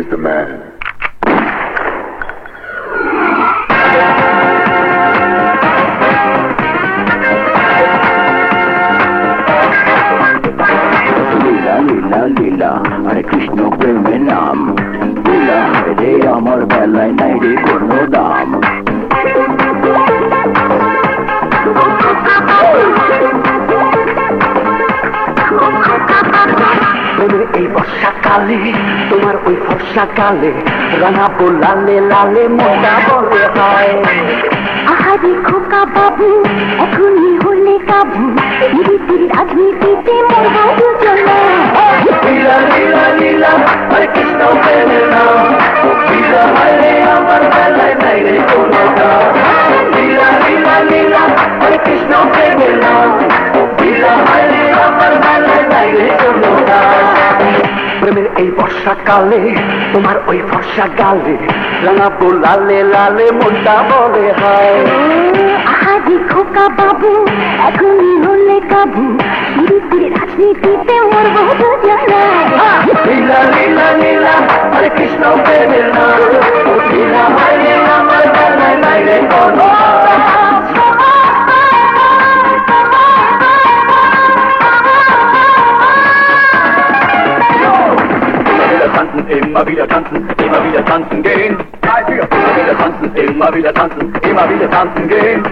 the man. লীলা লীলা হরে কৃষ্ণ প্রেমের নাম লীলা রে আমার বেলায় নাই রে কোনো দাম এই বর্ষাকালে তোমার ওই বর্ষাকালে রাঙাবো লালে লালে মোটা বলে হয় আহারে খোকা বাবু এখনই হলে কাবু ধীরে রাজনীতিতে মরবো দুজনে লীলা লীলা লীলা হরে কৃষ্ণ প্রেমের নাম লীলা হরে আমার বেলায় নাই রে কোনো দাম লীলা লীলা লীলা হরে কৃষ্ণ প্রেমের নাম লীলা হরে আমার বেলায় নাই রে কোনো দাম প্রেমের এই বর্ষাকালে তোমার ওই বর্ষা গালে রাঙাবো লালে লালে মোটা বলে হয় আহারে খোকা বাবু এখনই হলে কাবু ধীরে রাজনীতিতে মরবো দুজনে লীলা লীলা লীলা হরে কৃষ্ণ প্রেমের নাম লীলা হরে আমার বেলায় নাই রে কোনো immer wieder tanzen gehen. Immer wieder tanzen, immer wieder tanzen gehen.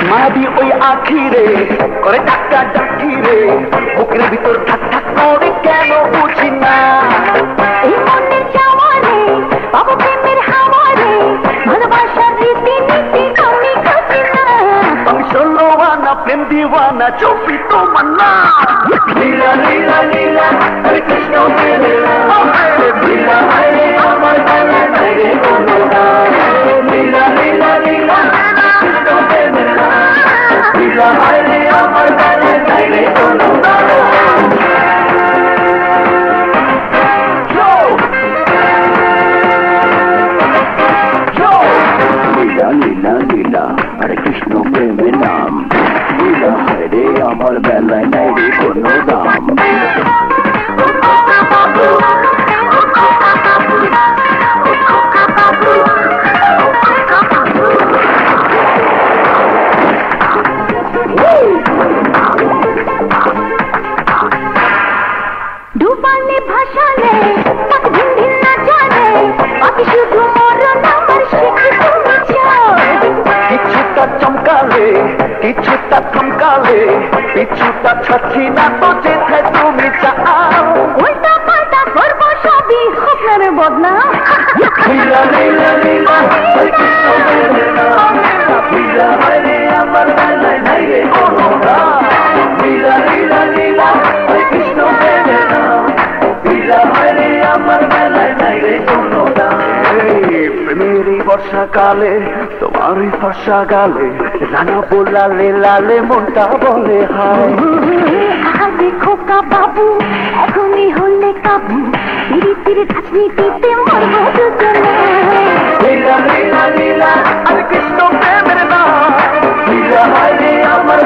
মায়াবী ওই আখিরে করে টাকা ডাকিরে বুকের ভিতর ঠাক ঠাক করে কেন বুঝি না এই মনে চাওয়ারে বাবু প্রেমের হাওয়ারে ভালোবাসার রীতি নীতি আমি খুঁজি না আমি ষোলো আনা প্রেম দিওয়ানা চোপি তো মান্না লীলা লীলা লীলা হরে কৃষ্ণ প্রেমের নাম লীলা হরে আমার বেলায় নাই রে কোনো দাম লীলা লীলা লীলা কৃষ্ণ প্রেমের নাম লীলা হরে আমার বেলায় নাই রে কোনো দাম লীলা লীলা হরে কৃষ্ণ প্রেমের নাম লীলা হরে আমার বেলায় নাই রে কোনো দাম ডুবালে ভাসালে তাক ভিন ভিন না জানে বাকি শুধু মরণ আমার শিখে তুমি চাও কিছুটা চমকালে কিছুটা থমকালে কিছুটা ছাড়ছি না তো যেথায় তুমি চাও উল্টা পাল্টা করবো সবই আপনার বদনাম লীলা লীলা লীলা হরে কৃষ্ণ প্রেমের নাম লীলা হরে আমার বেলায় নাই রে কোনো দাম লীলা লীলা লীলা হরে কৃষ্ণ প্রেমের নাম লীলা হরে আমার বেলায় নাই রে কোনো দাম প্রেমের এই বর্ষাকালে তোমার এই ফর্সা গালে রাঙাবো লালে লালে মনটা বলে হায় আহারে খোকা বাবু এখনই হলে কাবু ধীরে রাজনীতিতে মরবো দুজনে লীলা লীলা লীলা হরে কৃষ্ণ প্রেমের নাম লীলা হরে আমার